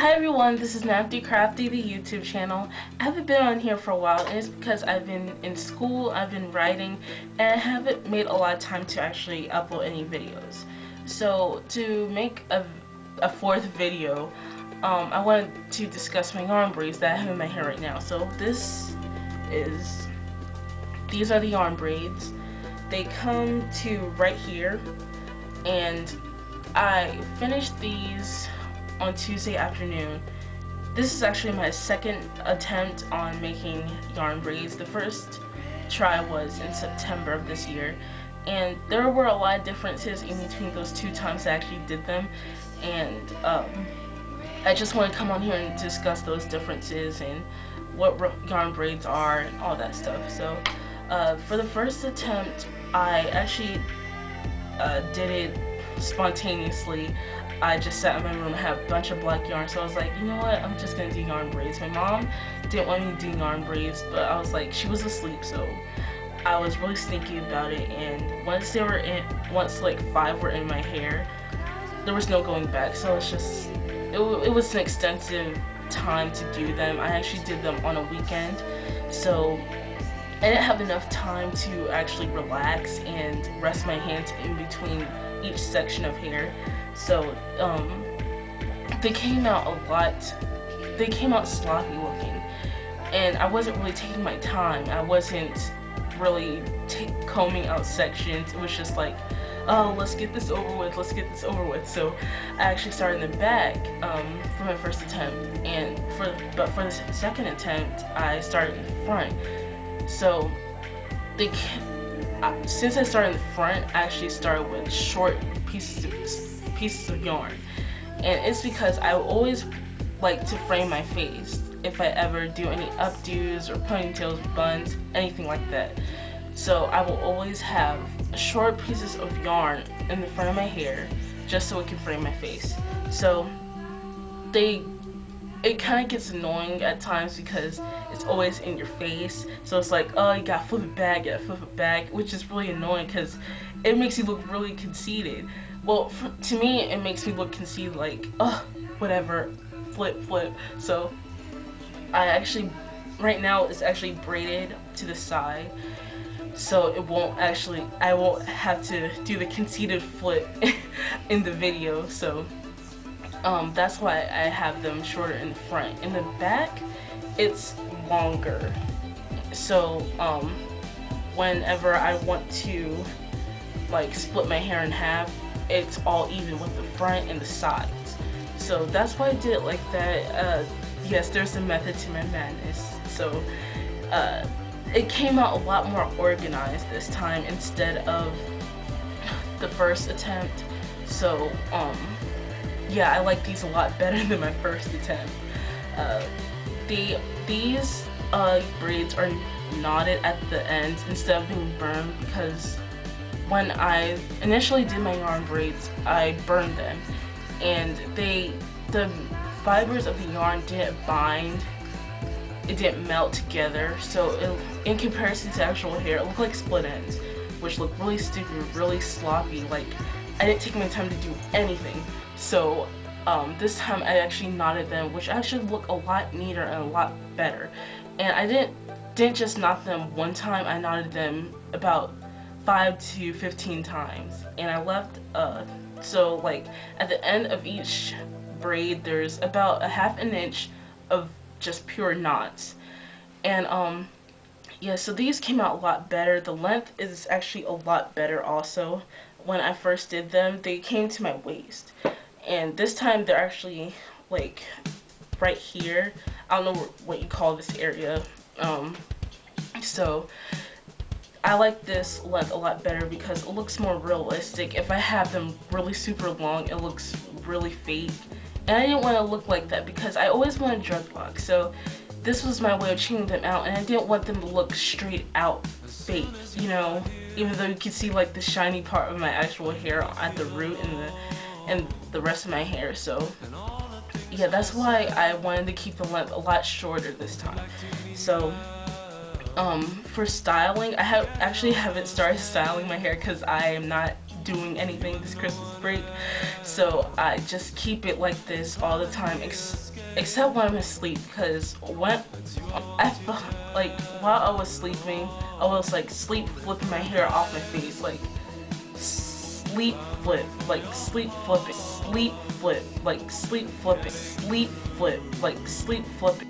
Hi everyone, this is NappyCrafty, the YouTube channel. I haven't been on here for a while, and it's because I've been in school, I've been writing, and I haven't made a lot of time to actually upload any videos. So to make a fourth video, I wanted to discuss my yarn braids that I have in my hair right now. So these are the yarn braids. They come to right here, and I finished these on Tuesday afternoon. This is actually my second attempt on making yarn braids. The first try was in September of this year, and there were a lot of differences in between those two times I actually did them, and I just want to come on here and discuss those differences and what yarn braids are and all that stuff. So for the first attempt, I actually did it spontaneously. I just sat in my room and had a bunch of black yarn, so I was like, you know what, I'm just gonna do yarn braids. My mom didn't want me to do yarn braids, but I was like, she was asleep, so I was really sneaky about it, and once like 5 were in my hair, there was no going back. So it's just, it was an extensive time to do them. I actually did them on a weekend, so I didn't have enough time to actually relax and rest my hands in between each section of hair. So they came out sloppy looking, and I wasn't really taking my time. I wasn't really combing out sections. It was just like, oh, let's get this over with, So I actually started in the back for my first attempt, and but for the second attempt I started in the front. So since I started in the front, I actually started with short pieces of yarn, and it's because I always like to frame my face if I ever do any updos or ponytails, buns, anything like that. So I will always have short pieces of yarn in the front of my hair just so it can frame my face. So it kind of gets annoying at times because it's always in your face, so it's like, oh, you gotta flip it back, which is really annoying because it makes you look really conceited. Well, to me, it makes me look conceited, like, oh, whatever, flip. So I actually, right now, it's actually braided to the side, so I won't have to do the conceited flip in the video. So that's why I have them shorter in the front. In the back, it's longer. So whenever I want to like split my hair in half, it's all even with the front and the sides. So that's why I did it like that. Yes, there's a method to my madness. So it came out a lot more organized this time instead of the first attempt. So yeah, I like these a lot better than my first attempt. These braids are knotted at the ends instead of being burned, because when I initially did my yarn braids, I burned them, and the fibers of the yarn didn't bind, it didn't melt together, so in comparison to actual hair, it looked like split ends, which looked really stupid, really sloppy. Like, I didn't take my time to do anything. So this time I actually knotted them, which actually look a lot neater and a lot better. And I didn't just knot them one time, I knotted them about 5 to 15 times. And I left, so like at the end of each braid there's about a ½ inch of just pure knots. And yeah, so these came out a lot better. The length is actually a lot better also. When I first did them, they came to my waist, and this time they're actually like right here. I don't know what you call this area. So I like this length a lot better because it looks more realistic. If I have them really super long, it looks really fake, and I didn't want to look like that because I always wanted dreadlocks. So this was my way of changing them out, and I didn't want them to look straight out fake, you know, even though you can see like the shiny part of my actual hair at the root and the rest of my hair. So yeah, that's why I wanted to keep the length a lot shorter this time. So for styling, I actually haven't started styling my hair because I am not doing anything this Christmas break, so I just keep it like this all the time, except when I'm asleep, because when like while I was sleeping, I was like sleep flipping my hair off my face, like sleep flip, like sleep flipping, sleep flip, like sleep flipping, sleep flip, like sleep flipping.